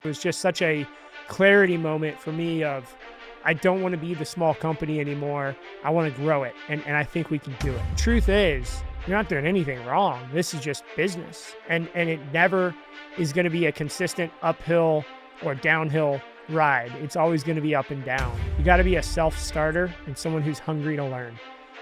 It was just such a clarity moment for me of, I don't want to be the small company anymore. I want to grow it. And I think we can do it. Truth is, you're not doing anything wrong. This is just business. And it never is going to be a consistent uphill or downhill ride. It's always going to be up and down. You got to be a self-starter and someone who's hungry to learn,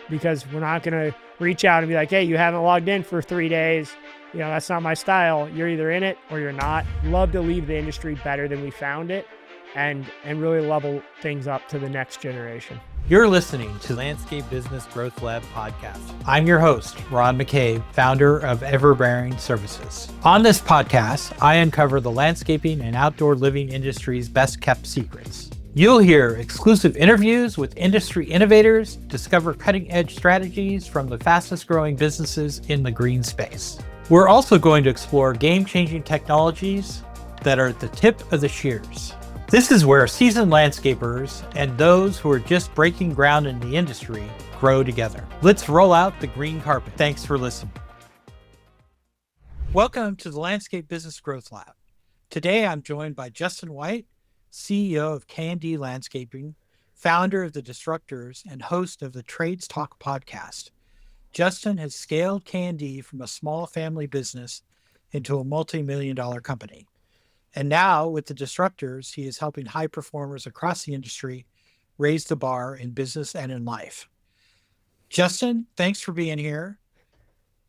because we're not going to reach out and be like, hey, you haven't logged in for 3 days. You know, that's not my style. You're either in it or you're not. Love to leave the industry better than we found it and really level things up to the next generation. You're listening to Landscape Business Growth Lab podcast. I'm your host, Ron McCabe, founder of Everbearing Services. On this podcast, I uncover the landscaping and outdoor living industry's best kept secrets. You'll hear exclusive interviews with industry innovators, discover cutting edge strategies from the fastest growing businesses in the green space. We're also going to explore game-changing technologies that are at the tip of the shears. This is where seasoned landscapers and those who are just breaking ground in the industry grow together. Let's roll out the green carpet. Thanks for listening. Welcome to the Landscape Business Growth Lab. Today, I'm joined by Justin White, CEO of K&D Landscaping, founder of the Disruptors, and host of the Trades Talk podcast. Justin has scaled K&D from a small family business into a multi-million-dollar company. And now with the Disruptors, he is helping high performers across the industry raise the bar in business and in life. Justin, thanks for being here.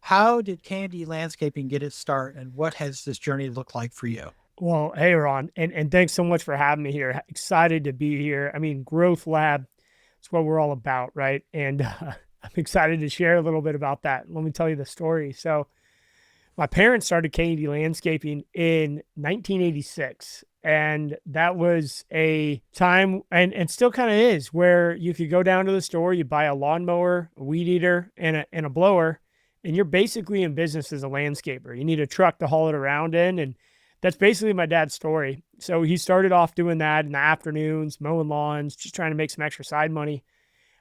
How did K&D Landscaping get its start, and what has this journey looked like for you? Well, hey, Ron, and thanks so much for having me here. Excited to be here. I mean, Growth Lab, it's what we're all about, right? And I'm excited to share a little bit about that. Let me tell you the story. So my parents started K&D Landscaping in 1986. And that was a time, and still kind of is, where you could go down to the store, you buy a lawnmower, a weed eater, and a blower, and you're basically in business as a landscaper. You need a truck to haul it around in, and that's basically my dad's story. So he started off doing that in the afternoons, mowing lawns, just trying to make some extra side money.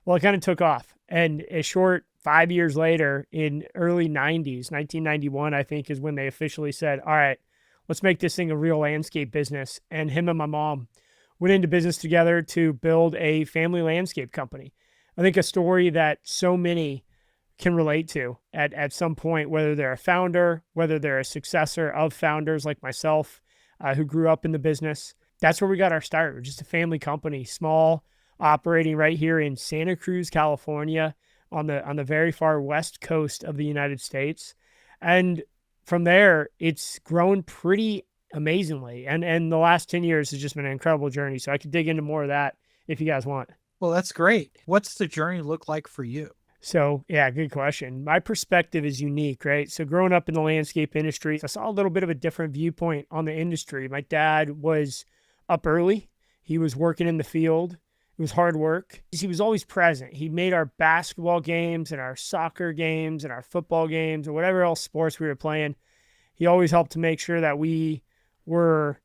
Well, it kind of took off. And a short 5 years later, in early 90s, 1991, I think, is when they officially said, all right, let's make this thing a real landscape business. And him and my mom went into business together to build a family landscape company. I think a story that so many can relate to at some point, whether they're a founder, whether they're a successor of founders like myself, who grew up in the business. That's where we got our start. We're just a family company, small, operating right here in Santa Cruz, California, on the very far west coast of the United States. And from there, it's grown pretty amazingly. And the last 10 years has just been an incredible journey. So I could dig into more of that if you guys want. Well, that's great. What's the journey look like for you? So yeah, good question. My perspective is unique, right? So growing up in the landscape industry, I saw a little bit of a different viewpoint on the industry. My dad was up early. He was working in the field. It was hard work. He was always present. He made our basketball games and our soccer games and our football games or whatever else sports we were playing. He always helped to make sure that we were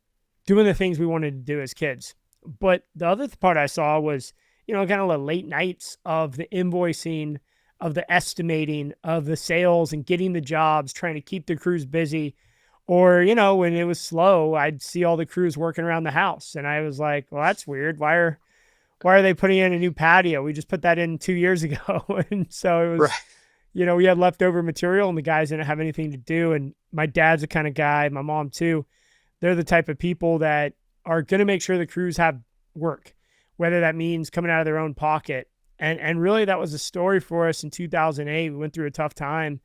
doing the things we wanted to do as kids. But the other part I saw was, kind of the late nights of the invoicing, of the estimating, of the sales and getting the jobs, trying to keep the crews busy. Or, when it was slow, I'd see all the crews working around the house. And I was like, well, that's weird. Why are they putting in a new patio? We just put that in 2 years ago. And so it was, right. We had leftover material and the guys didn't have anything to do. And my dad's the kind of guy, my mom too, they're the type of people that are going to make sure the crews have work, whether that means coming out of their own pocket. And really that was a story for us in 2008. We went through a tough time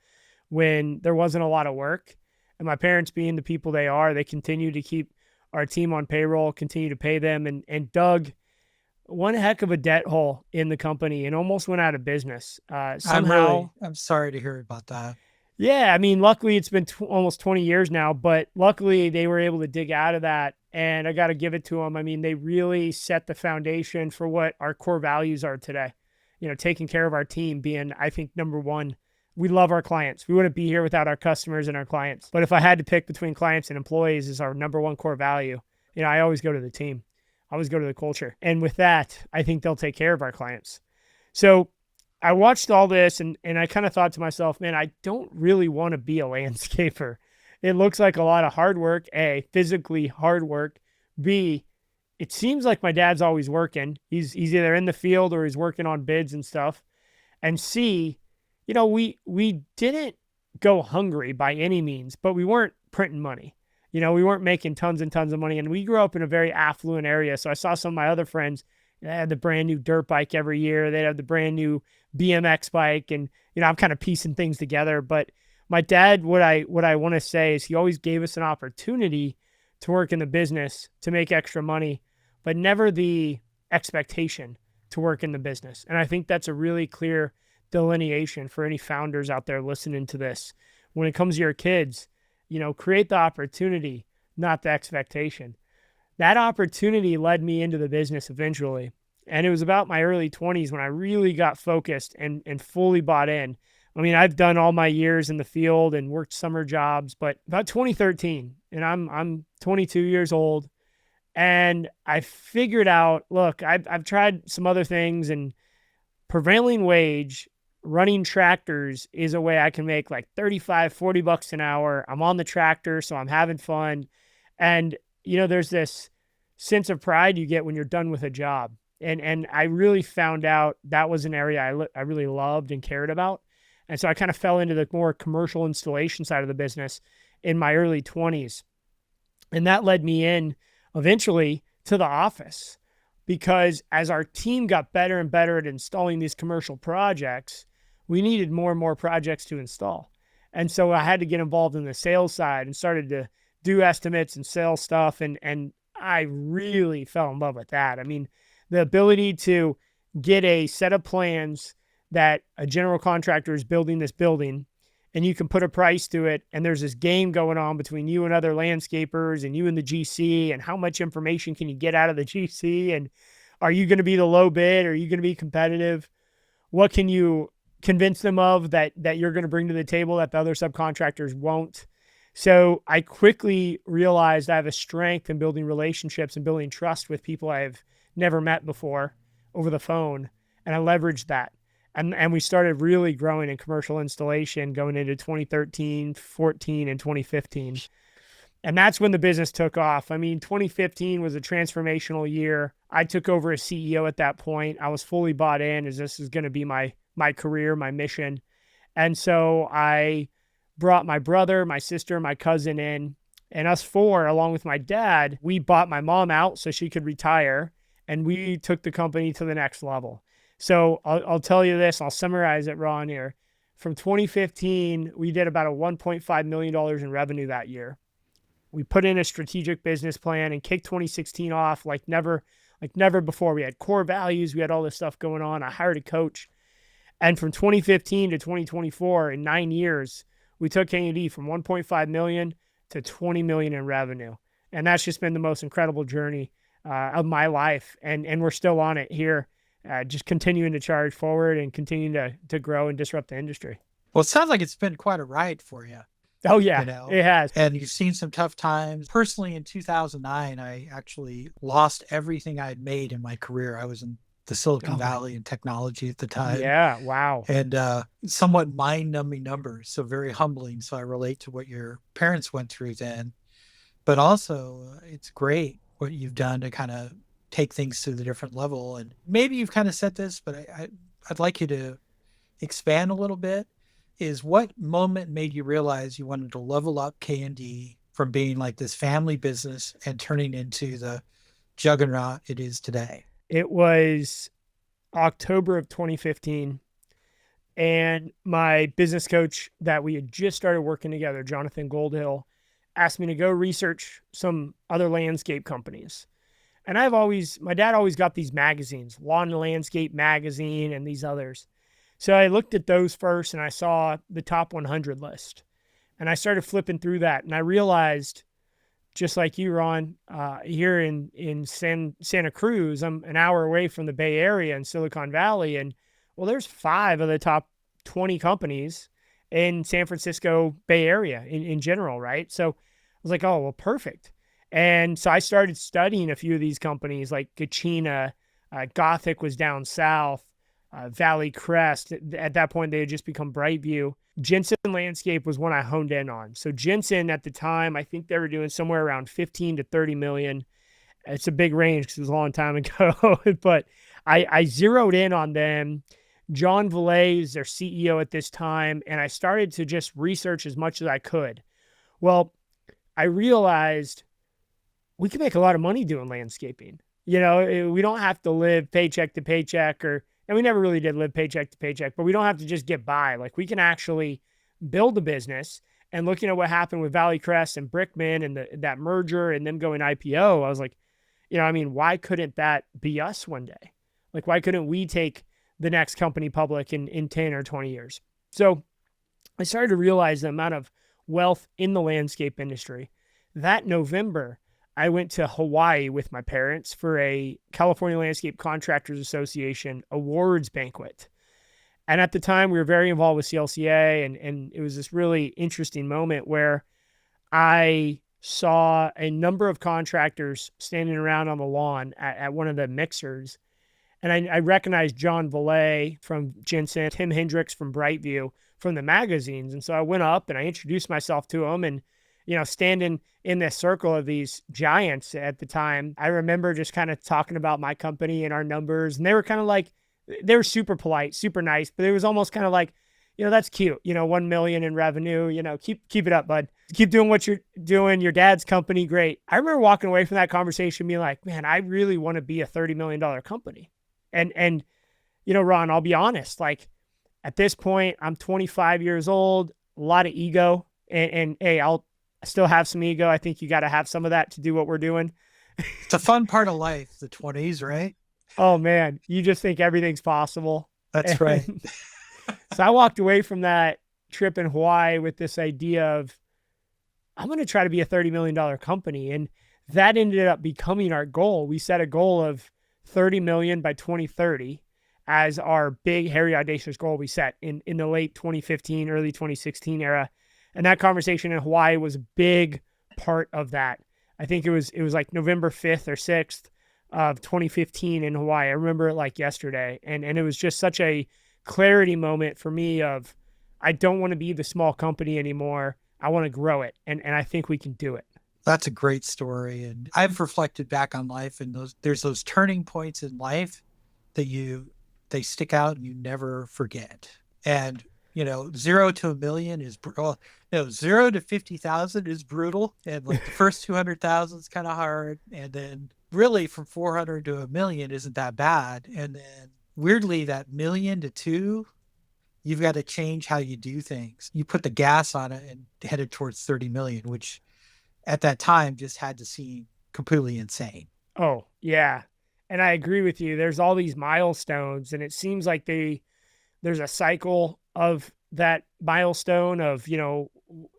when there wasn't a lot of work. And my parents, being the people they are, they continued to keep our team on payroll, continue to pay them, and dug one heck of a debt hole in the company and almost went out of business. Somehow, I'm sorry to hear about that. Yeah, I mean, luckily it's been almost 20 years now, but luckily they were able to dig out of that, and I got to give it to them. I mean, they really set the foundation for what our core values are today. Taking care of our team being, I think, number one. We love our clients. We wouldn't be here without our customers and our clients. But if I had to pick between clients and employees as our number one core value, I always go to the team. I always go to the culture. And with that, I think they'll take care of our clients. So I watched all this and I kind of thought to myself, man, I don't really want to be a landscaper. It looks like a lot of hard work, physically hard work, B, it seems like my dad's always working. He's either in the field or he's working on bids and stuff. And C, we didn't go hungry by any means, but we weren't printing money. We weren't making tons and tons of money. And we grew up in a very affluent area. So I saw some of my other friends, they had the brand new dirt bike every year. They'd have the brand new BMX bike. And, I'm kind of piecing things together. But my dad, what I want to say is he always gave us an opportunity to work in the business, to make extra money, but never the expectation to work in the business. And I think that's a really clear delineation for any founders out there listening to this. When it comes to your kids, create the opportunity, not the expectation. That opportunity led me into the business eventually. And it was about my early 20s when I really got focused and fully bought in. I mean, I've done all my years in the field and worked summer jobs, but about 2013, and I'm 22 years old, and I figured out, look, I've tried some other things, and prevailing wage running tractors is a way I can make like 35, 40 bucks an hour. I'm on the tractor, so I'm having fun. And, there's this sense of pride you get when you're done with a job. And I really found out that was an area I really loved and cared about. And so I kind of fell into the more commercial installation side of the business in my early 20s. And that led me in eventually to the office, because as our team got better and better at installing these commercial projects, we needed more and more projects to install. And so I had to get involved in the sales side and started to do estimates and sales stuff. And I really fell in love with that. I mean, the ability to get a set of plans that a general contractor is building this building, and you can put a price to it, and there's this game going on between you and other landscapers and you and the GC, and how much information can you get out of the GC, and are you going to be the low bid? Are you going to be competitive? What can you convince them of that you're going to bring to the table that the other subcontractors won't? So I quickly realized I have a strength in building relationships and building trust with people I've never met before over the phone, and I leveraged that. And we started really growing in commercial installation going into 2013, 14, and 2015. And that's when the business took off. I mean, 2015 was a transformational year. I took over as CEO at that point. I was fully bought in as this is going to be my career, my mission. And so I brought my brother, my sister, my cousin in, and us four, along with my dad, we bought my mom out so she could retire. And we took the company to the next level. So I'll tell you this, I'll summarize it, Ron, here. From 2015, we did about a $1.5 million in revenue that year. We put in a strategic business plan and kicked 2016 off like never before. We had core values. We had all this stuff going on. I hired a coach. And from 2015 to 2024, in 9 years, we took K&D from 1.5 million to 20 million in revenue. And that's just been the most incredible journey of my life. And we're still on it here. Just continuing to charge forward and continuing to grow and disrupt the industry. Well, it sounds like it's been quite a ride for you. Oh, yeah, it has. And you've seen some tough times. Personally, in 2009, I actually lost everything I had made in my career. I was in the Silicon Valley in technology at the time. Yeah, wow. And somewhat mind-numbing numbers, so very humbling. So I relate to what your parents went through then. But also, it's great what you've done to kind of take things to the different level. And maybe you've kind of said this, but I'd like you to expand a little bit. Is what moment made you realize you wanted to level up K&D from being like this family business and turning into the juggernaut it is today? It was October of 2015. And my business coach that we had just started working together, Jonathan Goldhill, asked me to go research some other landscape companies. And my dad always got these magazines, Lawn and Landscape Magazine and these others. So I looked at those first and I saw the top 100 list. And I started flipping through that. And I realized, just like you, Ron, here in Santa Cruz, I'm an hour away from the Bay Area in Silicon Valley. And well, there's 5 of the top 20 companies in San Francisco Bay Area in general, right? So I was like, oh, well, perfect. And so I started studying a few of these companies like Gachina, Gothic was down south, Valley Crest. At that point, they had just become Brightview. Jensen Landscape was one I honed in on. So Jensen at the time, I think they were doing somewhere around 15 to 30 million. It's a big range because it was a long time ago, but I zeroed in on them. John Valet is their CEO at this time, and I started to just research as much as I could. Well, I realized we can make a lot of money doing landscaping. We don't have to live paycheck to paycheck, and we never really did live paycheck to paycheck, but we don't have to just get by. Like, we can actually build a business. And looking at what happened with Valley Crest and Brickman and that merger and them going IPO, I was like, why couldn't that be us one day? Like, why couldn't we take the next company public in 10 or 20 years? So I started to realize the amount of wealth in the landscape industry. That November, I went to Hawaii with my parents for a California Landscape Contractors Association awards banquet. And at the time, we were very involved with CLCA, and it was this really interesting moment where I saw a number of contractors standing around on the lawn at one of the mixers. And I recognized John Valet from Jensen, Tim Hendricks from Brightview, from the magazines. And so I went up and I introduced myself to them, and, standing in this circle of these giants at the time, I remember just kind of talking about my company and our numbers. And they were kind of like, they were super polite, super nice, but it was almost kind of like, that's cute. 1 million in revenue, keep it up, bud. Keep doing what you're doing. Your dad's company, great. I remember walking away from that conversation being like, man, I really want to be a $30 million company. And Ron, I'll be honest, like, at this point, I'm 25 years old, a lot of ego, and hey, I still have some ego. I think you got to have some of that to do what we're doing. It's a fun part of life, the 20s, right? Oh man, you just think everything's possible. That's right. So I walked away from that trip in Hawaii with this idea of, I'm going to try to be a $30 million company. And that ended up becoming our goal. We set a goal of 30 million by 2030 as our big, hairy, audacious goal we set in the late 2015, early 2016 era. And that conversation in Hawaii was a big part of that. I think it was like November 5th or 6th of 2015 in Hawaii. I remember it like yesterday. And it was just such a clarity moment for me of, I don't want to be the small company anymore. I want to grow it. And I think we can do it. That's a great story. And I've reflected back on life, and there's those turning points in life that they stick out and you never forget. And, 0 to 1 million is brutal. 0 to 50,000 is brutal. And like the first 200,000 is kind of hard. And then really from 400 to 1 million isn't that bad. And then weirdly, that 1 million to 2, you've got to change how you do things. You put the gas on it and headed towards 30 million, which at that time just had to seem completely insane. Oh, yeah. And I agree with you. There's all these milestones, and it seems like there's a cycle of that milestone of,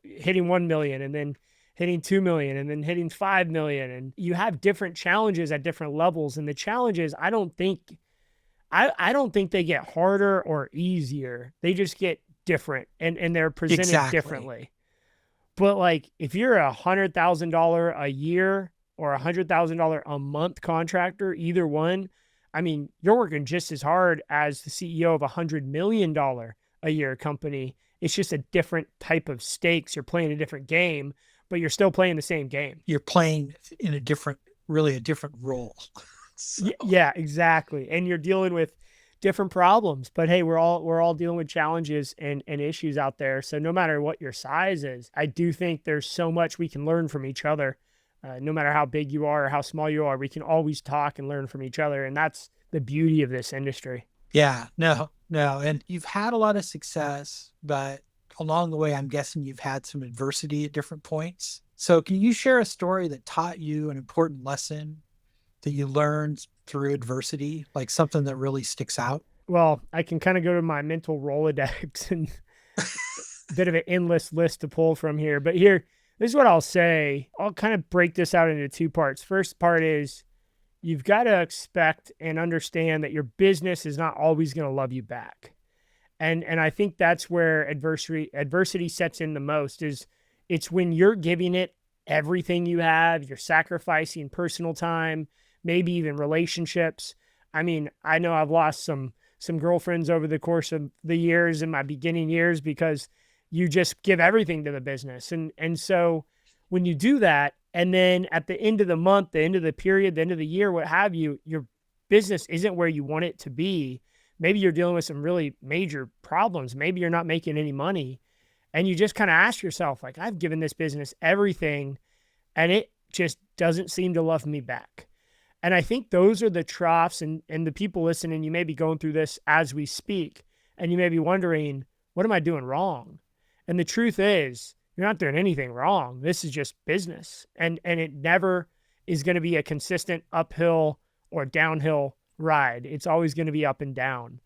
hitting 1 million and then hitting 2 million and then hitting 5 million. And you have different challenges at different levels. And the challenges, I don't think they get harder or easier. They just get different, and they're presented differently. But like, if you're $100,000 a year or $100,000 a month contractor, either one, you're working just as hard as the CEO of $100 million a year company. It's just a different type of stakes. You're playing a different game, but you're still playing the same game. You're playing in a different role. So. Yeah, exactly. And you're dealing with different problems, but hey, we're all dealing with challenges and issues out there. So no matter what your size is, I do think there's so much we can learn from each other. No matter how big you are or how small you are, we can always talk and learn from each other. And that's the beauty of this industry. Yeah, no. And you've had a lot of success, but along the way, I'm guessing you've had some adversity at different points. So can you share a story that taught you an important lesson that you learned through adversity, like something that really sticks out? Well, I can kind of go to my mental Rolodex and a bit of an endless list to pull from here. But this is what I'll say. I'll kind of break this out into two parts. First part is, you've got to expect and understand that your business is not always going to love you back. And I think that's where adversity sets in the most. It's when you're giving it everything you have, you're sacrificing personal time, maybe even relationships. I know I've lost some girlfriends over the course of the years in my beginning years because you just give everything to the business. And so when you do that, and then at the end of the month, the end of the period, the end of the year, what have you, your business isn't where you want it to be. Maybe you're dealing with some really major problems. Maybe you're not making any money. And you just kind of ask yourself, like, I've given this business everything and it just doesn't seem to love me back. And I think those are the troughs, and the people listening, you may be going through this as we speak, and you may be wondering, what am I doing wrong? And the truth is, you're not doing anything wrong. This is just business. And it never is going to be a consistent uphill or downhill ride. It's always going to be up and down.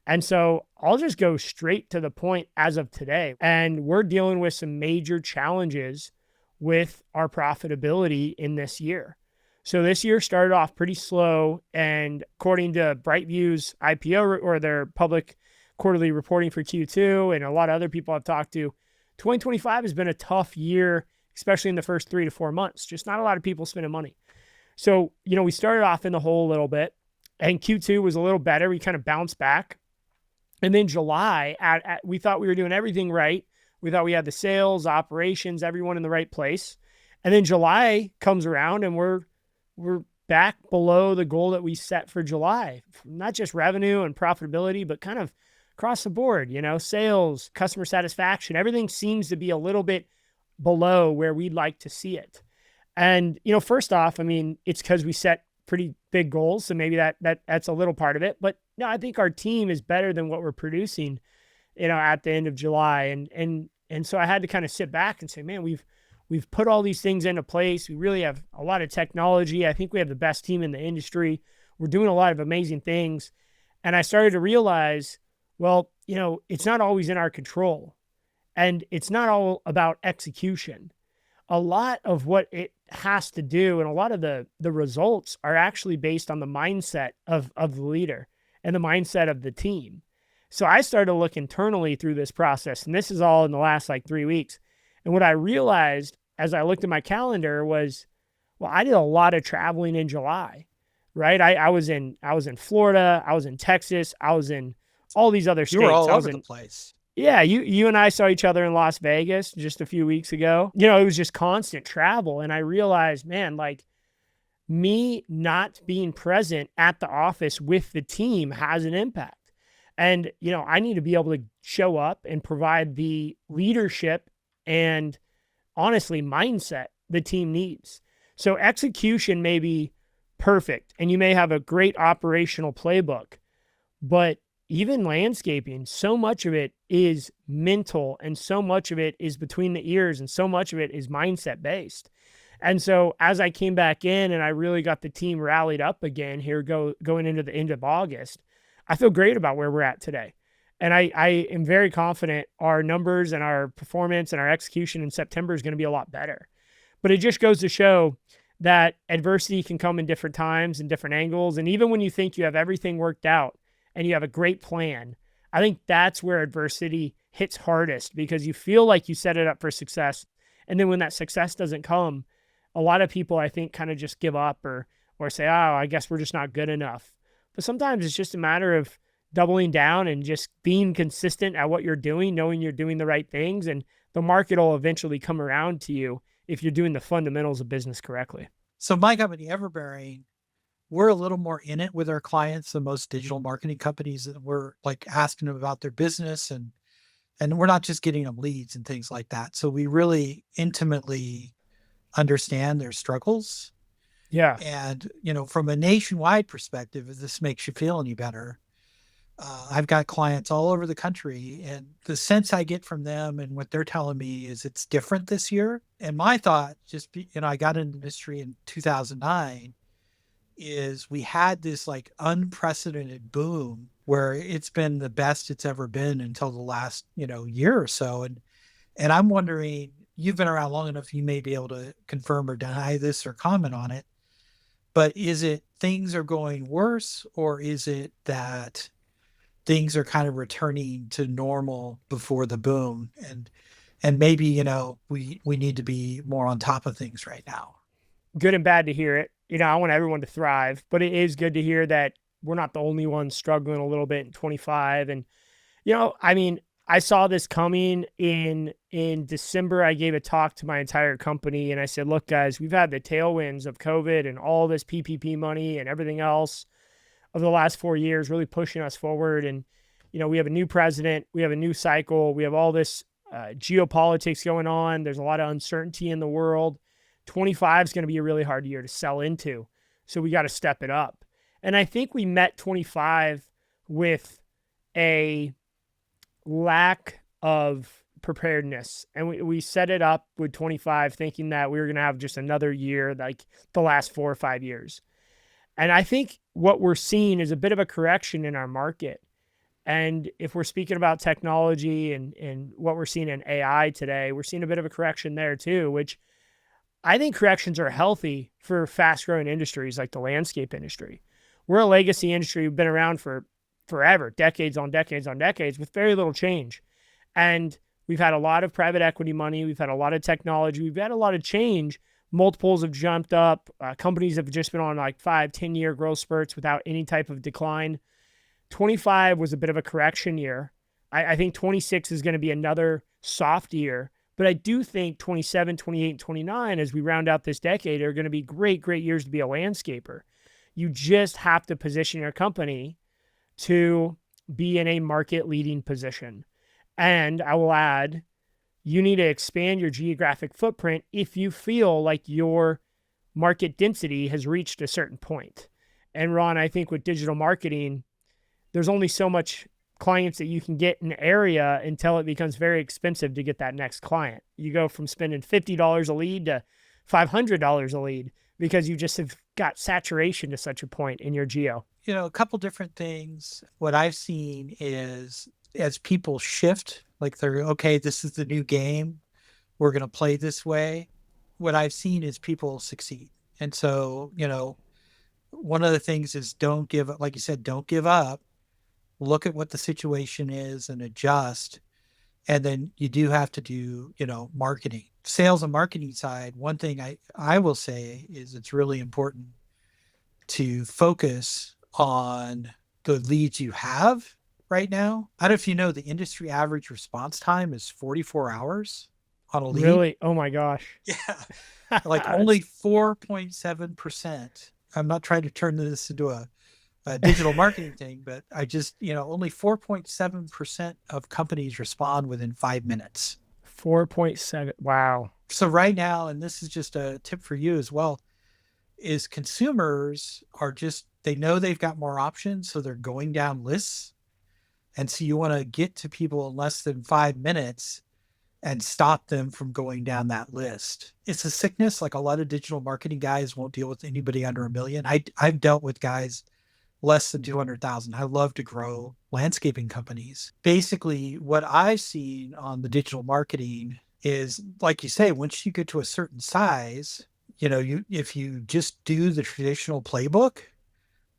And so I'll just go straight to the point as of today. And we're dealing with some major challenges with our profitability in this year. So this year started off pretty slow. And according to BrightView's IPO or their public quarterly reporting for Q2, and a lot of other people I've talked to, 2025 has been a tough year, especially in the first 3 to 4 months. Just not a lot of people spending money. So, we started off in the hole a little bit, and Q2 was a little better. We kind of bounced back. And then July, we thought we were doing everything right. We thought we had the sales, operations, everyone in the right place. And then July comes around and we're back below the goal that we set for July. Not just revenue and profitability, but kind of across the board, sales, customer satisfaction, everything seems to be a little bit below where we'd like to see it. And, first off, it's because we set pretty big goals. So maybe that's a little part of it. But no, I think our team is better than what we're producing, at the end of July. And so I had to kind of sit back and say, man, we've put all these things into place. We really have a lot of technology. I think we have the best team in the industry. We're doing a lot of amazing things. And I started to realize, well, it's not always in our control, and it's not all about execution. A lot of what it has to do, and a lot of the results are actually based on the mindset of the leader and the mindset of the team. So I started to look internally through this process, and this is all in the last 3 weeks. And what I realized as I looked at my calendar was, well, I did a lot of traveling in July, right? I was in Florida, I was in Texas, I was in all these other states. You were all over the place. Yeah, you and I saw each other in Las Vegas just a few weeks ago. It was just constant travel. And I realized, man, me not being present at the office with the team has an impact. And, I need to be able to show up and provide the leadership and, honestly, mindset the team needs. So execution may be perfect, and you may have a great operational playbook, but even landscaping, so much of it is mental, and so much of it is between the ears, and so much of it is mindset based. And so as I came back in and I really got the team rallied up again here going into the end of August, I feel great about where we're at today. And I am very confident our numbers and our performance and our execution in September is going to be a lot better. But it just goes to show that adversity can come in different times and different angles. And even when you think you have everything worked out and you have a great plan, I think that's where adversity hits hardest, because you feel like you set it up for success. And then when that success doesn't come, a lot of people, I think, kind of just give up or say, oh, I guess we're just not good enough. But sometimes it's just a matter of doubling down and just being consistent at what you're doing, knowing you're doing the right things, and the market will eventually come around to you if you're doing the fundamentals of business correctly. So my company, Everbearing, we're a little more in it with our clients than most digital marketing companies. And we're asking them about their business, and we're not just getting them leads and things like that. So we really intimately understand their struggles. Yeah. And, from a nationwide perspective, if this makes you feel any better, I've got clients all over the country, and the sense I get from them and what they're telling me is it's different this year. And my thought, I got into the industry in 2009, is we had this unprecedented boom where it's been the best it's ever been until the last, year or so. And I'm wondering, you've been around long enough, you may be able to confirm or deny this or comment on it, but is it things are going worse, or is it that things are kind of returning to normal before the boom? And maybe, we need to be more on top of things right now. Good and bad to hear it. I want everyone to thrive, but it is good to hear that we're not the only ones struggling a little bit in 25. And, I saw this coming in December. I gave a talk to my entire company and I said, look, guys, we've had the tailwinds of COVID and all this PPP money and everything else of the last 4 years really pushing us forward. And, we have a new president, we have a new cycle, we have all this geopolitics going on. There's a lot of uncertainty in the world. 25 is going to be a really hard year to sell into. So we got to step it up. And I think we met 25 with a lack of preparedness. And we set it up with 25 thinking that we were going to have just another year like the last 4 or 5 years. And I think what we're seeing is a bit of a correction in our market. And if we're speaking about technology and what we're seeing in AI today, we're seeing a bit of a correction there too, which I think corrections are healthy for fast growing industries like the landscape industry. We're a legacy industry. We've been around for forever, decades on decades on decades with very little change. And we've had a lot of private equity money. We've had a lot of technology. We've had a lot of change. Multiples have jumped up. Companies have just been on like 5-10 year growth spurts without any type of decline. 25 was a bit of a correction year. I think 26 is going to be another soft year. But I do think 27, 28, and 29, as we round out this decade, are going to be great, great years to be a landscaper. You just have to position your company to be in a market leading position. And I will add, you need to expand your geographic footprint if you feel like your market density has reached a certain point. And Ron, I think with digital marketing, there's only so much clients that you can get in an area until it becomes very expensive to get that next client. You go from spending $50 a lead to $500 a lead because you just have got saturation to such a point in your geo. A couple different things. What I've seen is as people shift, like they're, okay, this is the new game, we're going to play this way. What I've seen is people succeed. And so, one of the things is don't give up, like you said, don't give up. Look at what the situation is and adjust. And then you do have to do, marketing. Sales and marketing side, one thing I will say is it's really important to focus on the leads you have right now. I don't know if you know the industry average response time is 44 hours on a lead. Really? Oh my gosh. Yeah. Like only 4.7%. I'm not trying to turn this into a digital marketing thing, but I just, only 4.7% of companies respond within 5 minutes. 4.7. Wow. So right now, and this is just a tip for you as well, is consumers are just, they know they've got more options. So they're going down lists. And so you want to get to people in less than 5 minutes and stop them from going down that list. It's a sickness. Like a lot of digital marketing guys won't deal with anybody under $1 million. I've dealt with guys less than 200,000. I love to grow landscaping companies. Basically, what I've seen on the digital marketing is, like you say, once you get to a certain size, if you just do the traditional playbook,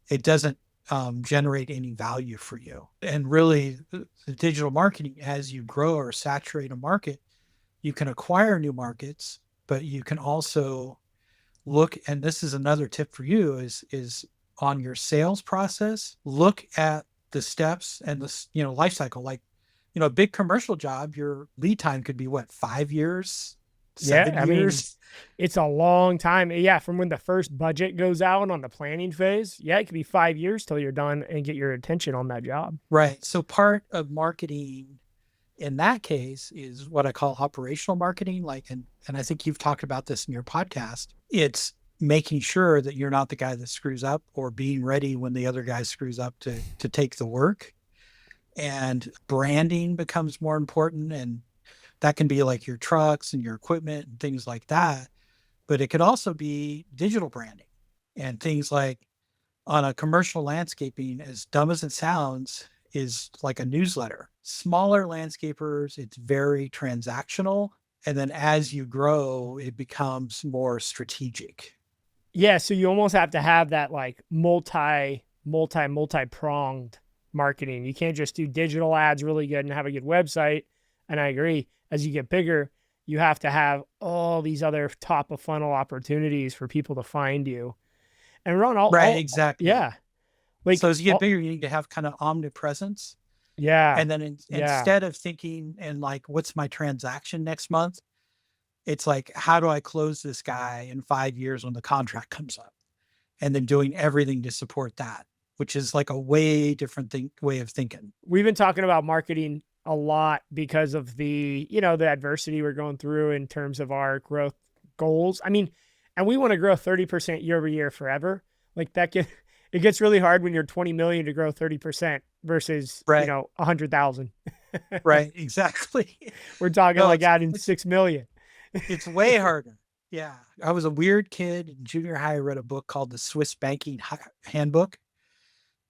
it doesn't generate any value for you. And really, the digital marketing, as you grow or saturate a market, you can acquire new markets, but you can also look, and this is another tip for you, is on your sales process, look at the steps and the life cycle. Like, a big commercial job, your lead time could be 5 years, 7 years. It's a long time. Yeah, from when the first budget goes out on the planning phase, it could be 5 years till you're done and get your attention on that job. Right. So part of marketing in that case is what I call operational marketing. And I think you've talked about this in your podcast. It's making sure that you're not the guy that screws up, or being ready when the other guy screws up to take the work. And branding becomes more important. And that can be like your trucks and your equipment and things like that. But it could also be digital branding and things like, on a commercial landscaping, as dumb as it sounds, is like a newsletter. Smaller landscapers, it's very transactional. And then as you grow, it becomes more strategic. Yeah, so you almost have to have that like multi-pronged marketing. You can't just do digital ads really good and have a good website. And I agree, as you get bigger, you have to have all these other top of funnel opportunities for people to find you. And Ron, exactly. Yeah. So as you get bigger, you need to have kind of omnipresence. Yeah. And then Yeah. instead of thinking and like, what's my transaction next month? It's like, how do I close this guy in 5 years when the contract comes up? And then doing everything to support that, which is like a way different way of thinking. We've been talking about marketing a lot because of the, the adversity we're going through in terms of our growth goals. I mean, and we want to grow 30% year over year forever. Like it gets really hard when you're 20 million to grow 30% versus, Right. 100,000. Right. Exactly. We're talking No, like adding 6 million. it's way harder. Yeah. I was a weird kid in junior high. I read a book called the Swiss Banking Handbook,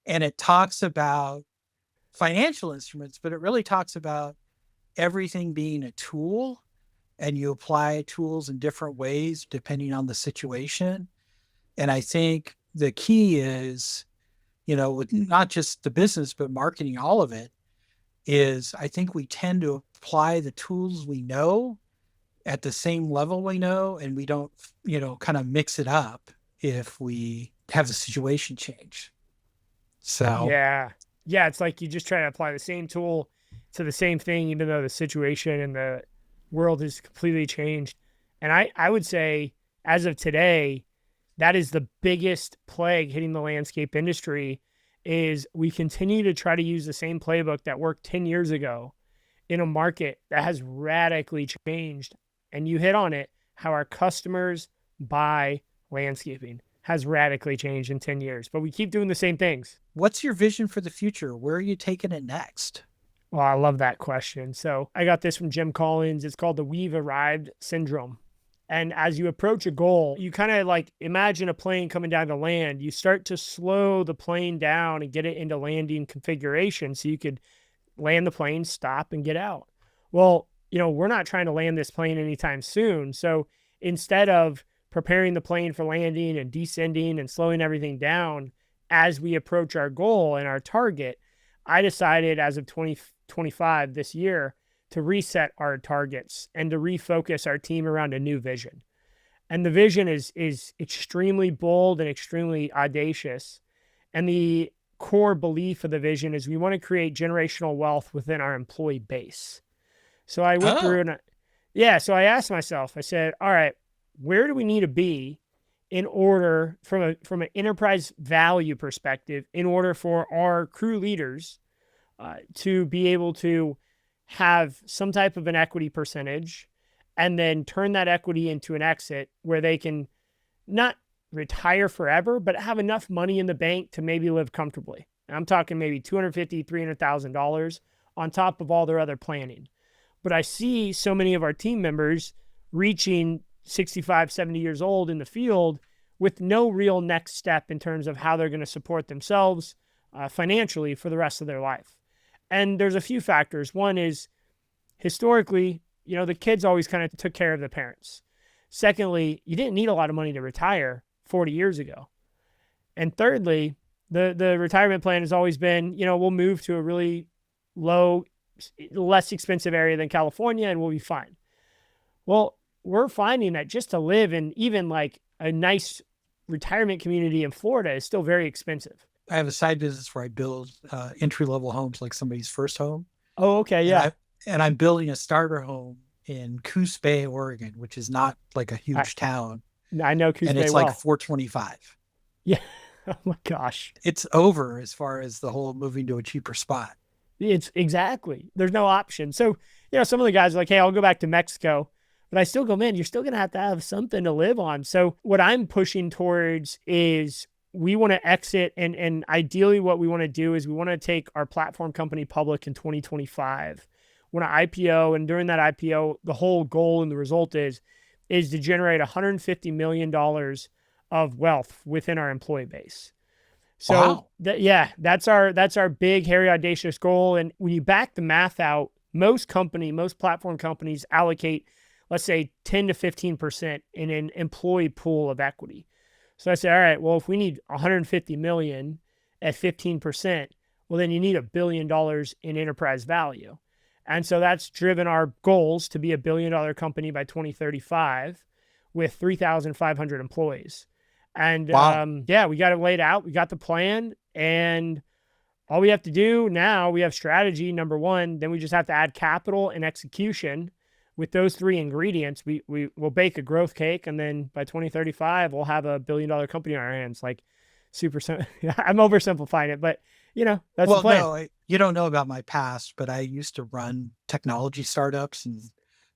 and it talks about financial instruments, but it really talks about everything being a tool, and you apply tools in different ways depending on the situation. And I think the key is, with not just the business, but marketing, all of it is, I think we tend to apply the tools we know at the same level we know, and we don't, kind of mix it up if we have the situation change. So, Yeah. Yeah. It's like you just try to apply the same tool to the same thing, even though the situation and the world has completely changed. And I would say, as of today, that is the biggest plague hitting the landscape industry is we continue to try to use the same playbook that worked 10 years ago in a market that has radically changed. And you hit on it, how our customers buy landscaping has radically changed in 10 years, but we keep doing the same things. what's your vision for the future? Where are you taking it next? Well, I love that question. So I got this from Jim Collins. It's called the We've Arrived Syndrome. And as you approach a goal, you kind of like imagine a plane coming down to land. You start to slow the plane down and get it into landing configuration so you could land the plane, stop, and get out. Well, we're not trying to land this plane anytime soon. So instead of preparing the plane for landing and descending and slowing everything down as we approach our goal and our target, I decided as of 2025 this year to reset our targets and to refocus our team around a new vision. And the vision is extremely bold and extremely audacious. And the core belief of the vision is we want to create generational wealth within our employee base. So I went through Oh, and so I asked myself, I said, all right, where do we need to be in order from an enterprise value perspective, in order for our crew leaders to be able to have some type of an equity percentage and then turn that equity into an exit where they can not retire forever, but have enough money in the bank to maybe live comfortably. And I'm talking maybe $250,000, $300,000 on top of all their other planning. But I see so many of our team members reaching 65, 70 years old in the field with no real next step in terms of how they're going to support themselves financially for the rest of their life. And there's a few factors. One is historically, the kids always kind of took care of the parents. Secondly, you didn't need a lot of money to retire 40 years ago. And thirdly, the retirement plan has always been, we'll move to a really low, less expensive area than California and we'll be fine. Well, we're finding that just to live in even like a nice retirement community in Florida is still very expensive. I have a side business where I build entry-level homes, like somebody's first home. Oh, okay. And Yeah. I'm building a starter home in Coos Bay, Oregon, which is not like a I, huge town. I know Coos And Bay it's like well. 425. Yeah. Oh my gosh. It's over as far as the whole moving to a cheaper spot. It's exactly. There's no option. So, some of the guys are like, hey, I'll go back to Mexico. But I still go, man, you're still going to have something to live on. So what I'm pushing towards is we want to exit. And ideally what we want to do is we want to take our platform company public in 2025. We want to IPO. And during that IPO, the whole goal and the result is to generate $150 million of wealth within our employee base. So Wow. that's our big, hairy, audacious goal. And when you back the math out, most platform companies allocate, let's say 10 to 15% in an employee pool of equity. So I say, all right, well, if we need 150 million at 15%, well, then you need $1 billion in enterprise value. And so that's driven our goals to be $1 billion company by 2035 with 3,500 employees. And Wow. we got it laid out. We got the plan. And All we have to do now, we have strategy, number one, then we just have to add capital and execution. With those three ingredients, we will bake a growth cake, and then by 2035, we'll have $1 billion company on our hands. Like super simple. I'm oversimplifying it, but that's the Well, plan. no, you don't know about my past, but I used to run technology startups, and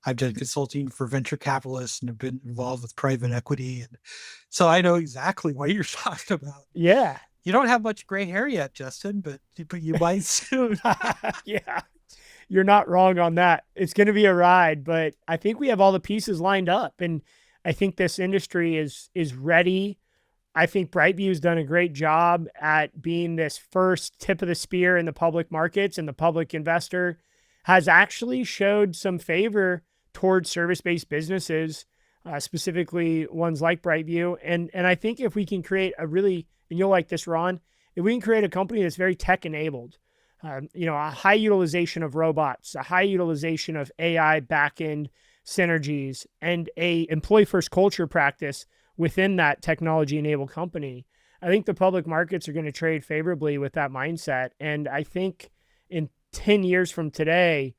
I've done consulting for venture capitalists and have been involved with private equity. And so I know exactly what you're talking about. Yeah. You don't have much gray hair yet, Justin, but you might soon. Yeah. You're not wrong on that. It's going to be a ride, but I think we have all the pieces lined up, and I think this industry is ready. I think Brightview's done a great job at being this first tip of the spear in the public markets, and the public investor has actually showed some favor towards service-based businesses, specifically ones like Brightview. And I think if we can create a really, and you'll like this, Ron, if we can create a company that's very tech-enabled, a high utilization of robots, a high utilization of AI backend synergies, and a employee-first culture practice within that technology-enabled company, I think the public markets are going to trade favorably with that mindset. And I think in 10 years from today,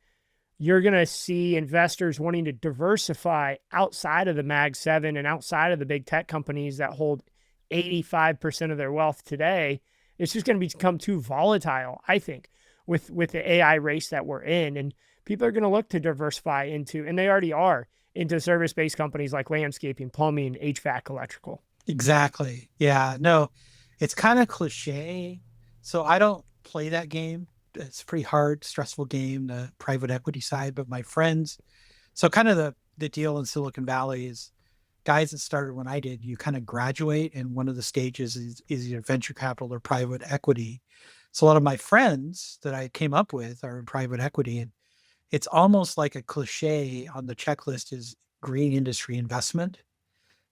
you're going to see investors wanting to diversify outside of the Mag 7 and outside of the big tech companies that hold 85% of their wealth today. It's just going to become too volatile, I think, with the AI race that we're in. And people are going to look to diversify into, and they already are, into service-based companies like landscaping, plumbing, HVAC, electrical. Exactly. Yeah. No, it's kind of cliche. So I don't play that game. It's a pretty hard, stressful game, the private equity side. But my friends, so kind of the deal in Silicon Valley is guys that started when I did, you kind of graduate, and one of the stages is either venture capital or private equity. So a lot of my friends that I came up with are in private equity, and it's almost like a cliche on the checklist is green industry investment,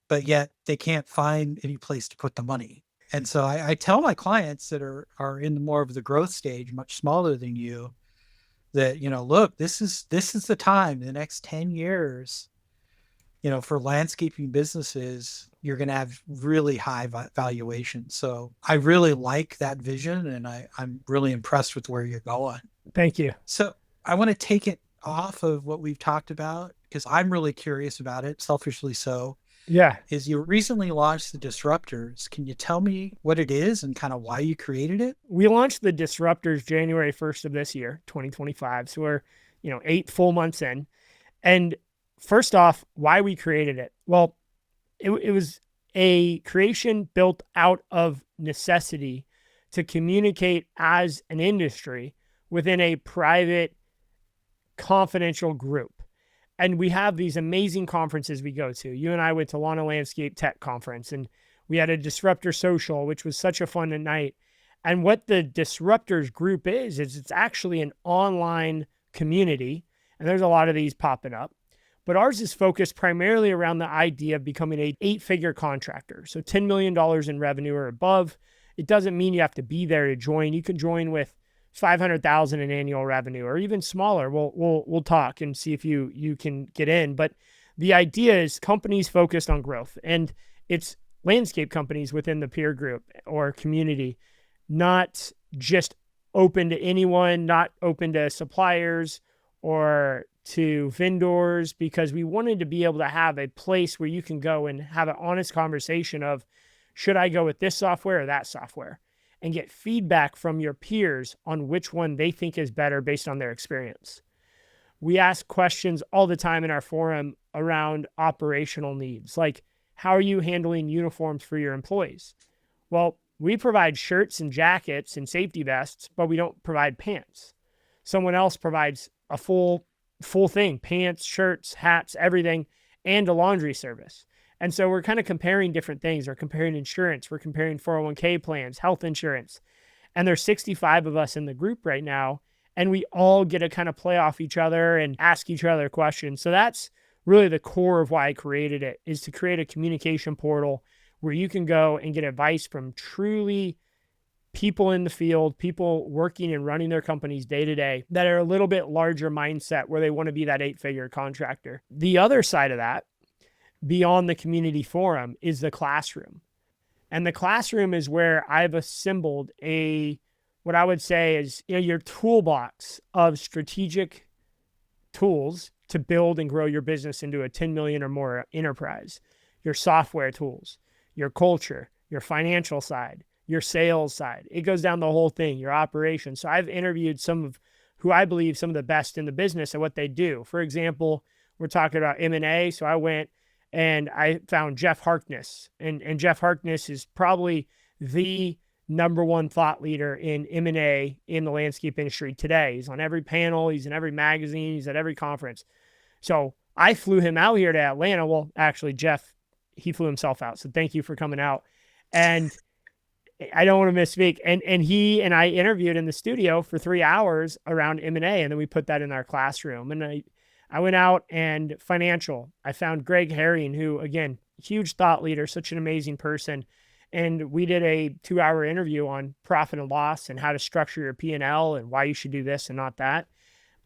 but yet they can't find any place to put the money. And so I tell my clients that are in more of the growth stage, much smaller than you, that, look, this is the time, the next 10 years, for landscaping businesses, you're going to have really high valuation. So I really like that vision, and I'm really impressed with where you're going. Thank you. So I want to take it off of what we've talked about, because I'm really curious about it, selfishly so. Yeah. Is you recently launched the Disruptors. Can you tell me what it is and kind of why you created it? We launched the Disruptors January 1st of this year, 2025. So we're, 8 full months in. And first off, why we created it? Well, it was a creation built out of necessity to communicate as an industry within a private, confidential group. And we have these amazing conferences we go to. You and I went to Lana Landscape Tech Conference, and we had a Disruptor Social, which was such a fun night. And what the Disruptors group is it's actually an online community, and there's a lot of these popping up. But ours is focused primarily around the idea of becoming an 8-figure contractor. So $10 million in revenue or above. It doesn't mean you have to be there to join. You can join with $500,000 in annual revenue, or even smaller. We'll talk and see if you can get in. But the idea is companies focused on growth, and it's landscape companies within the peer group or community, not just open to anyone, not open to suppliers or to vendors, because we wanted to be able to have a place where you can go and have an honest conversation of, should I go with this software or that software? And get feedback from your peers on which one they think is better based on their experience. We ask questions all the time in our forum around operational needs, like, how are you handling uniforms for your employees? Well, we provide shirts and jackets and safety vests, but we don't provide pants. Someone else provides a full thing, pants, shirts, hats, everything, and a laundry service. And so we're kind of comparing different things. We're comparing insurance. We're comparing 401k plans, health insurance. And there's 65 of us in the group right now. And we all get to kind of play off each other and ask each other questions. So that's really the core of why I created it, is to create a communication portal where you can go and get advice from truly people in the field, people working and running their companies day to day that are a little bit larger mindset, where they want to be that 8-figure contractor. The other side of that, beyond the community forum, is the classroom. And the classroom is where I've assembled a what I would say is, your toolbox of strategic tools to build and grow your business into a 10 million or more enterprise, your software tools, your culture, your financial side, your sales side. It goes down the whole thing, your operations. So I've interviewed some of who I believe some of the best in the business at what they do. For example, we're talking about M&A. So I went and I found Jeff Harkness. And Jeff Harkness is probably the number one thought leader in M&A in the landscape industry today. He's on every panel, he's in every magazine, he's at every conference. So I flew him out here to Atlanta. Well, actually, Jeff, he flew himself out. So thank you for coming out. And I don't want to misspeak. And he and I interviewed in the studio for 3 hours around M&A, and then we put that in our classroom. And I went out and financial. I found Greg Herring, who, again, huge thought leader, such an amazing person. And we did a 2-hour interview on profit and loss and how to structure your P&L and why you should do this and not that.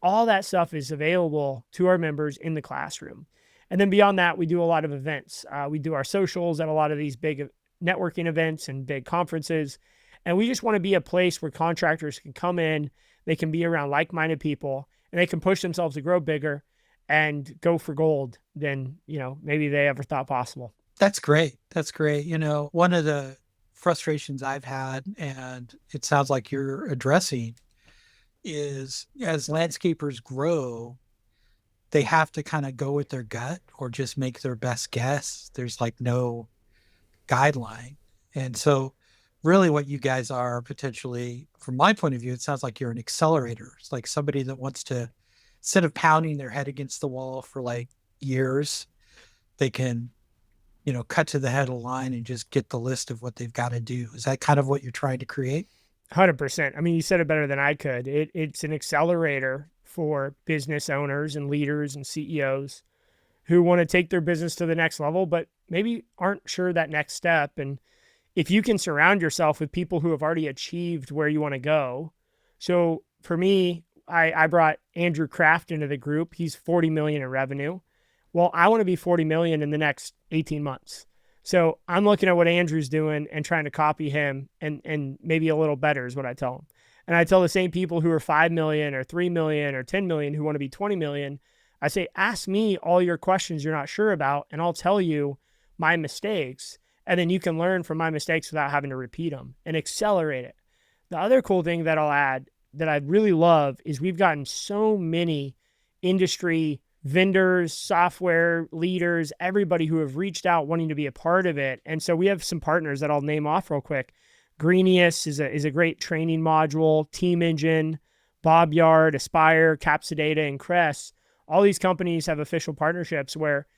All that stuff is available to our members in the classroom. And then beyond that, we do a lot of events. We do our socials at a lot of these big networking events and big conferences. And we just want to be a place where contractors can come in, they can be around like-minded people, and they can push themselves to grow bigger and go for gold than, maybe they ever thought possible. That's great. That's great. One of the frustrations I've had, and it sounds like you're addressing, is as landscapers grow, they have to kind of go with their gut or just make their best guess. There's like no guideline. And so really what you guys are potentially, from my point of view, it sounds like you're an accelerator. It's like somebody that wants to, instead of pounding their head against the wall for like years, they can, cut to the head of the line and just get the list of what they've got to do. Is that kind of what you're trying to create? 100%. I mean, you said it better than I could. It's an accelerator for business owners and leaders and CEOs who want to take their business to the next level, but maybe aren't sure that next step. And if you can surround yourself with people who have already achieved where you want to go. So for me, I brought Andrew Kraft into the group. He's 40 million in revenue. Well, I want to be 40 million in the next 18 months. So I'm looking at what Andrew's doing and trying to copy him and maybe a little better is what I tell him. And I tell the same people who are 5 million or 3 million or 10 million who want to be 20 million, I say, ask me all your questions you're not sure about, and I'll tell you my mistakes. And then you can learn from my mistakes without having to repeat them and accelerate it. The other cool thing that I'll add that I really love is we've gotten so many industry vendors, software leaders, everybody who have reached out wanting to be a part of it. And so we have some partners that I'll name off real quick. Greenius is a great training module, Team Engine, Bob Yard, Aspire, Capsidata, and Crest. All these companies have official partnerships where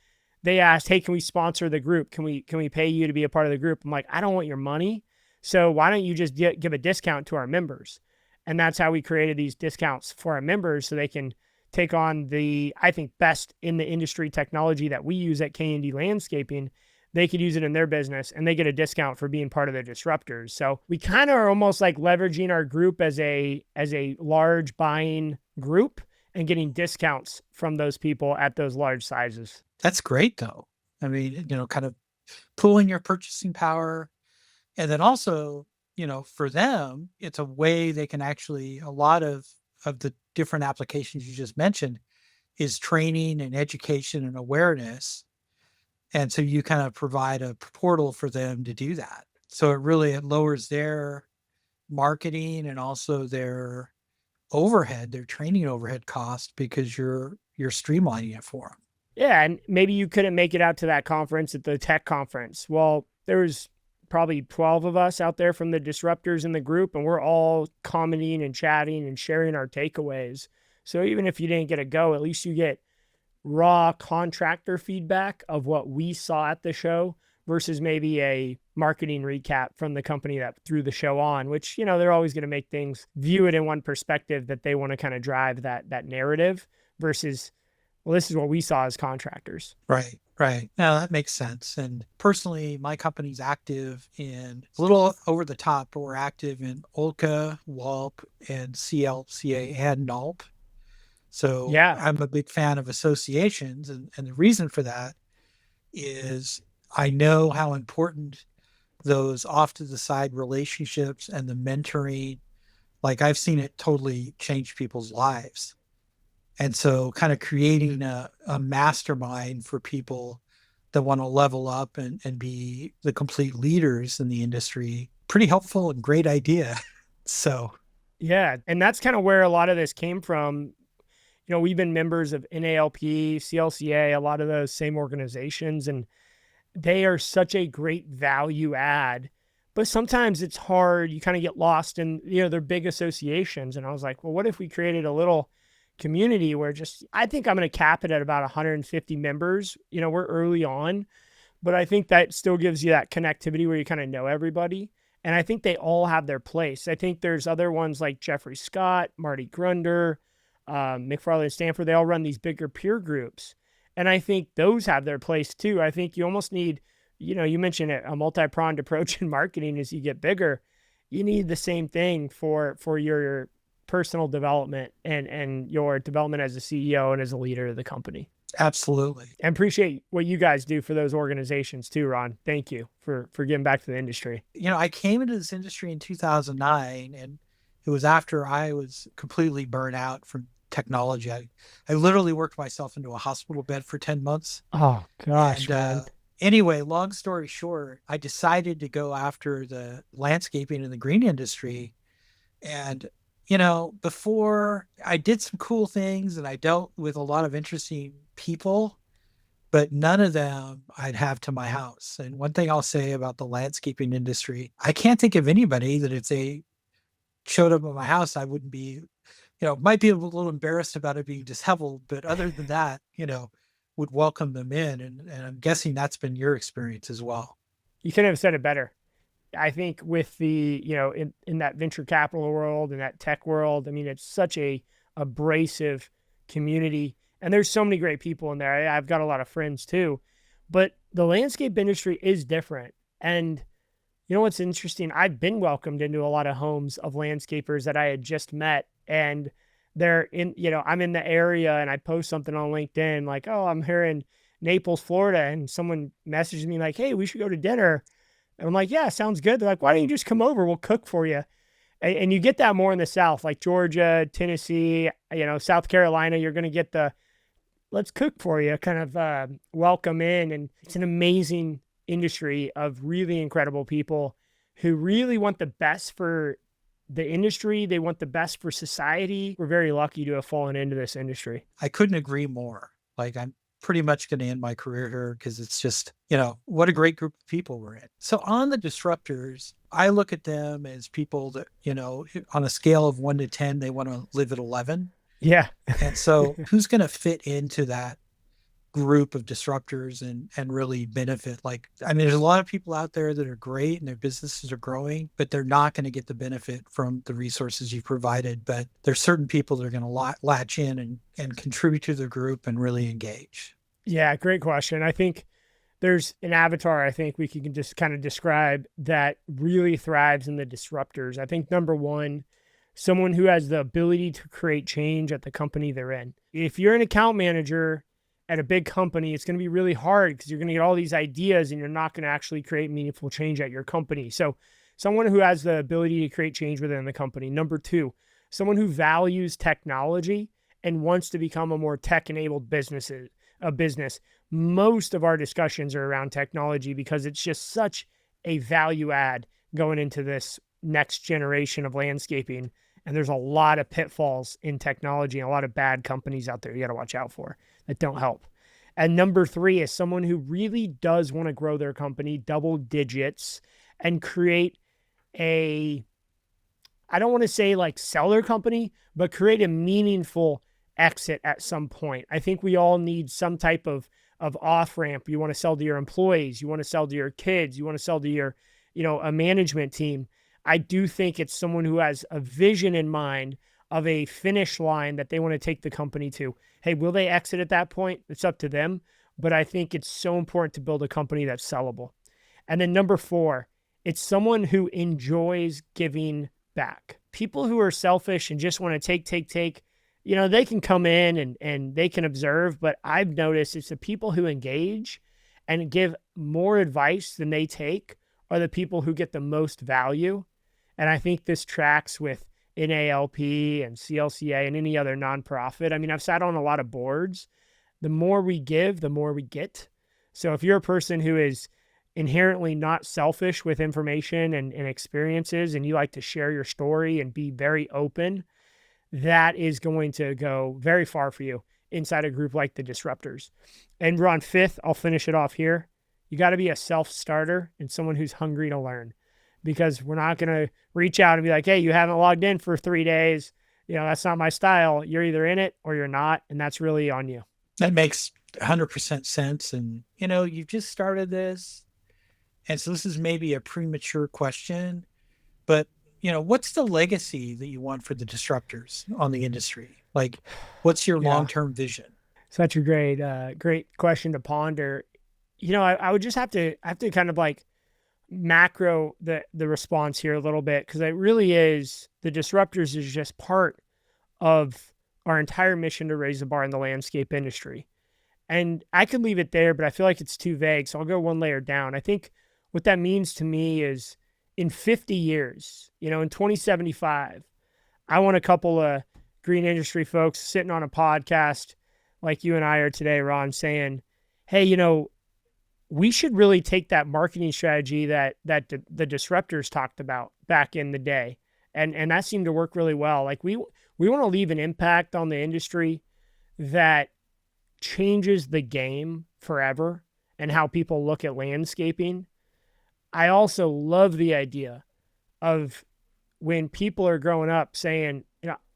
they asked, hey, can we sponsor the group? Can we pay you to be a part of the group? I'm like, I don't want your money. So why don't you just give a discount to our members? And that's how we created these discounts for our members so they can take on the, I think, best in the industry technology that we use at K&D Landscaping. They could use it in their business and they get a discount for being part of the Disruptors. So we kind of are almost like leveraging our group as a large buying group and getting discounts from those people at those large sizes. That's great though. I mean, kind of pulling your purchasing power. And then also, for them, it's a way they can actually, a lot of the different applications you just mentioned is training and education and awareness. And so you kind of provide a portal for them to do that. So it lowers their marketing and also their overhead, their training overhead cost, because you're streamlining it for them. Yeah. And maybe you couldn't make it out to that conference at the tech conference. Well, there's probably 12 of us out there from the Disruptors in the group, and we're all commenting and chatting and sharing our takeaways. So even if you didn't get a go, at least you get raw contractor feedback of what we saw at the show versus maybe a marketing recap from the company that threw the show on, which, they're always going to make things, view it in one perspective that they want to kind of drive that narrative versus, well, this is what we saw as contractors. Right. Now that makes sense. And personally, my company's active in a little over the top, but we're active in OLCA, WALP, and CLCA and NALP. So yeah, I'm a big fan of associations. And the reason for that is I know how important those off to the side relationships and the mentoring Like I've seen it totally change people's lives. And so kind of creating a mastermind for people that want to level up and be the complete leaders in the industry, pretty helpful and great idea. So Yeah. And that's kind of where a lot of this came from. You know, we've been members of NALP, CLCA, a lot of those same organizations, and they are such a great value add. But sometimes it's hard. You kind of get lost in, they're big associations. And I was like, well, what if we created a little community where just, I think I'm going to cap it at about 150 members. We're early on, but I think that still gives you that connectivity where you kind of know everybody. And I think they all have their place. I think there's other ones like Jeffrey Scott, Marty Grunder, McFarland Stanford. They all run these bigger peer groups. And I think those have their place too. I think you almost need, you mentioned it, a multi-pronged approach in marketing as you get bigger. You need the same thing for your personal development and your development as a CEO and as a leader of the company. absolutely. And appreciate what you guys do for those organizations too, Ron. Thank you for giving back to the industry. I came into this industry in 2009, and it was after I was completely burnt out from technology. I literally worked myself into a hospital bed for 10 months. Oh gosh, And man. anyway, long story short, I decided to go after the landscaping and the green industry. And, before I did some cool things and I dealt with a lot of interesting people, but none of them I'd have to my house. And one thing I'll say about the landscaping industry, I can't think of anybody that if they showed up at my house, I wouldn't be, might be a little embarrassed about it being disheveled, but other than that, would welcome them in. And I'm guessing that's been your experience as well. You couldn't have said it better. I think with the, in that venture capital world and that tech world, I mean, it's such a abrasive community. And there's so many great people in there. I've got a lot of friends too. But the landscape industry is different. And you know what's interesting? I've been welcomed into a lot of homes of landscapers that I had just met. And they're in, I'm in the area and I post something on LinkedIn like, oh, I'm here in Naples, Florida. And someone messaged me like, hey, we should go to dinner. And I'm like, yeah, sounds good. They're like, why don't you just come over? We'll cook for you. And you get that more in the South, like Georgia, Tennessee, South Carolina. You're going to get the let's cook for you kind of welcome in. And it's an amazing industry of really incredible people who really want the best for the industry. They want the best for society. We're very lucky to have fallen into this industry. I couldn't agree more. Like I'm pretty much going to end my career here because it's just, what a great group of people we're in. So on the disruptors, I look at them as people that, on a scale of 1 to 10, they want to live at 11. Yeah. And so who's going to fit into that group of disruptors and really benefit? Like, I mean, there's a lot of people out there that are great and their businesses are growing, but they're not going to get the benefit from the resources you've provided. But there's certain people that are going to latch in and contribute to the group and really engage. Yeah, great question. I think there's an avatar I think we can just kind of describe that really thrives in the disruptors. I think number one, someone who has the ability to create change at the company they're in. If you're an account manager at a big company, it's going to be really hard because you're going to get all these ideas and you're not going to actually create meaningful change at your company. So someone who has the ability to create change within the company. Number two, someone who values technology and wants to become a more tech-enabled business. Most of our discussions are around technology because it's just such a value add going into this next generation of landscaping. And there's a lot of pitfalls in technology and a lot of bad companies out there you got to watch out for that don't help. And number three is someone who really does want to grow their company double digits and create I don't want to say like sell their company, but create a meaningful exit at some point. I think we all need some type of off-ramp. You want to sell to your employees, you want to sell to your kids, you want to sell to your, a management team. I do think it's someone who has a vision in mind of a finish line that they want to take the company to. Hey, will they exit at that point? It's up to them. But I think it's so important to build a company that's sellable. And then number four, it's someone who enjoys giving back. People who are selfish and just want to take, they can come in and they can observe. But I've noticed it's the people who engage and give more advice than they take are the people who get the most value. And I think this tracks with NALP and CLCA and any other nonprofit. I mean, I've sat on a lot of boards. The more we give, the more we get. So if you're a person who is inherently not selfish with information and experiences, and you like to share your story and be very open, that is going to go very far for you inside a group like the Disruptors. And we're on fifth. I'll finish it off here. You got to be a self-starter and someone who's hungry to learn, because we're not going to reach out and be like, hey, you haven't logged in for 3 days. That's not my style. You're either in it or you're not. And that's really on you. That makes 100% sense. And, you've just started this. And so this is maybe a premature question, but, what's the legacy that you want for the Disruptors on the industry? Like, what's your long-term vision? Such a great question to ponder. I would just have to kind of like macro the response here a little bit, because it really is, the Disruptors is just part of our entire mission to raise the bar in the landscape industry. And I could leave it there, but I feel like it's too vague. So I'll go one layer down. I think what that means to me is, in 50 years, in 2075, I want a couple of green industry folks sitting on a podcast like you and I are today, Ron, saying, hey, we should really take that marketing strategy that the Disruptors talked about back in the day. And that seemed to work really well. Like we want to leave an impact on the industry that changes the game forever and how people look at landscaping. I also love the idea of when people are growing up saying,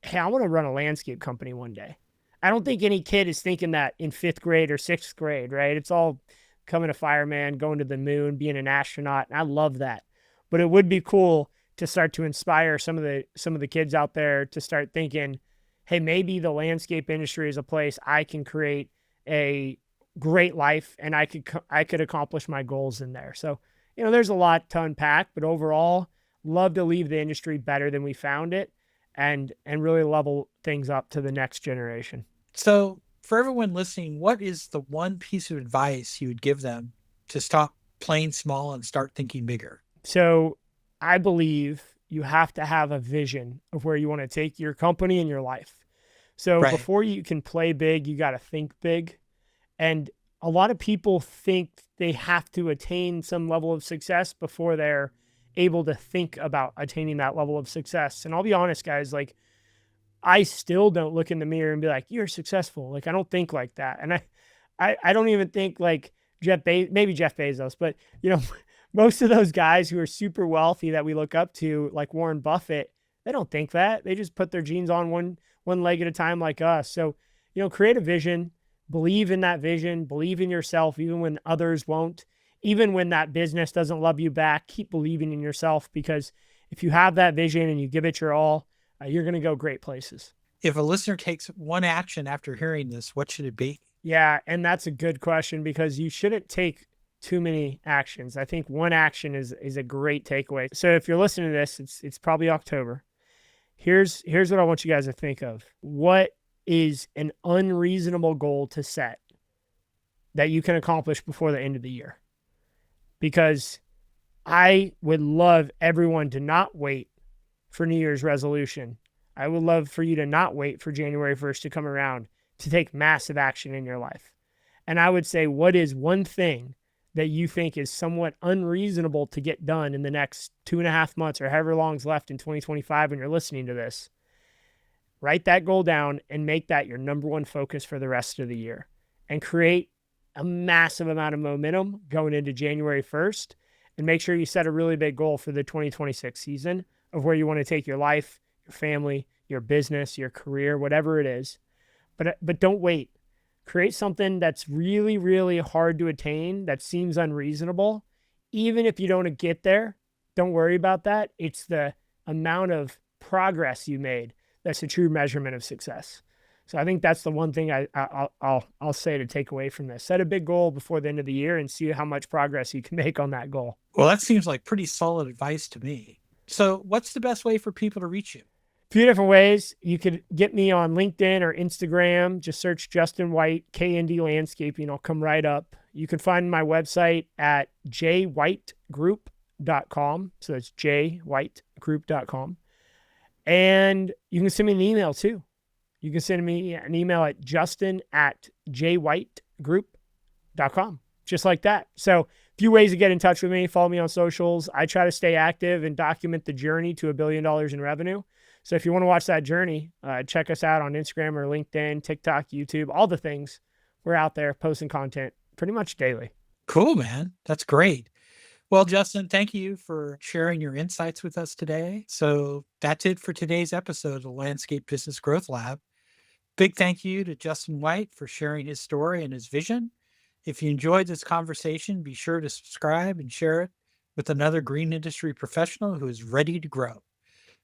hey, I want to run a landscape company one day. I don't think any kid is thinking that in 5th grade or 6th grade, right? It's all becoming a fireman, going to the moon, being an astronaut. And I love that. But it would be cool to start to inspire some of the kids out there to start thinking, hey, maybe the landscape industry is a place I can create a great life and I could accomplish my goals in there. So, there's a lot to unpack, but overall, love to leave the industry better than we found it and really level things up to the next generation. So for everyone listening, what is the one piece of advice you would give them to stop playing small and start thinking bigger? So I believe you have to have a vision of where you want to take your company and your life. So before you can play big, you got to think big. And a lot of people think they have to attain some level of success before they're able to think about attaining that level of success. And I'll be honest, guys, like I still don't look in the mirror and be like, you're successful. Like I don't think like that. And I don't even think like maybe Jeff Bezos, but most of those guys who are super wealthy that we look up to, like Warren Buffett, they don't think that. They just put their jeans on one leg at a time like us. So, create a vision. Believe in that vision, believe in yourself, even when others won't, even when that business doesn't love you back, keep believing in yourself, because if you have that vision and you give it your all, you're going to go great places. If a listener takes one action after hearing this, what should it be? Yeah. And that's a good question, because you shouldn't take too many actions. I think one action is a great takeaway. So if you're listening to this, it's probably October. Here's what I want you guys to think of. What is an unreasonable goal to set that you can accomplish before the end of the year? Because I would love everyone to not wait for New Year's resolution. I would love for you to not wait for January 1st to come around to take massive action in your life. And I would say, what is one thing that you think is somewhat unreasonable to get done in the next 2.5 months or however long's left in 2025 when you're listening to this? Write that goal down and make that your number one focus for the rest of the year, and create a massive amount of momentum going into January 1st, and make sure you set a really big goal for the 2026 season of where you want to take your life, your family, your business, your career, whatever it is. But don't wait. Create something that's really, really hard to attain, that seems unreasonable. Even if you don't get there, don't worry about that. It's the amount of progress you made that's a true measurement of success. So I think that's the one thing I'll say to take away from this. Set a big goal before the end of the year and see how much progress you can make on that goal. Well, that seems like pretty solid advice to me. So what's the best way for people to reach you? A few different ways. You could get me on LinkedIn or Instagram. Just search Justin White, K&D Landscaping. I'll come right up. You can find my website at jwhitegroup.com. So that's jwhitegroup.com. And you can send me an email too. You can send me an email at justin@jwhitegroup.com, just like that. So a few ways to get in touch with me. Follow me on socials. I try to stay active and document the journey to $1 billion in revenue. So if you want to watch that journey, check us out on Instagram or LinkedIn, TikTok, YouTube, all the things. We're out there posting content pretty much daily. Cool, man. That's great. Well, Justin, thank you for sharing your insights with us today. So that's it for today's episode of the Landscape Business Growth Lab. Big thank you to Justin White for sharing his story and his vision. If you enjoyed this conversation, be sure to subscribe and share it with another green industry professional who is ready to grow.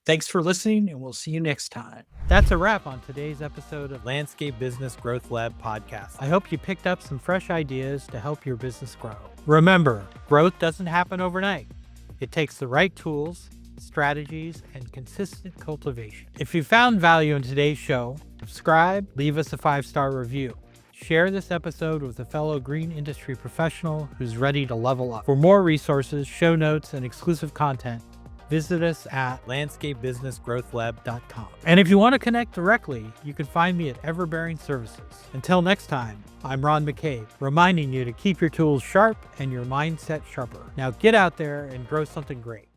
Thanks for listening, and we'll see you next time. That's a wrap on today's episode of Landscape Business Growth Lab podcast. I hope you picked up some fresh ideas to help your business grow. Remember, growth doesn't happen overnight. It takes the right tools, strategies, and consistent cultivation. If you found value in today's show, subscribe, leave us a 5-star review. Share this episode with a fellow green industry professional who's ready to level up. For more resources, show notes, and exclusive content, visit us at landscapebusinessgrowthlab.com. And if you want to connect directly, you can find me at Everbearing Services. Until next time, I'm Ron McCabe, reminding you to keep your tools sharp and your mindset sharper. Now get out there and grow something great.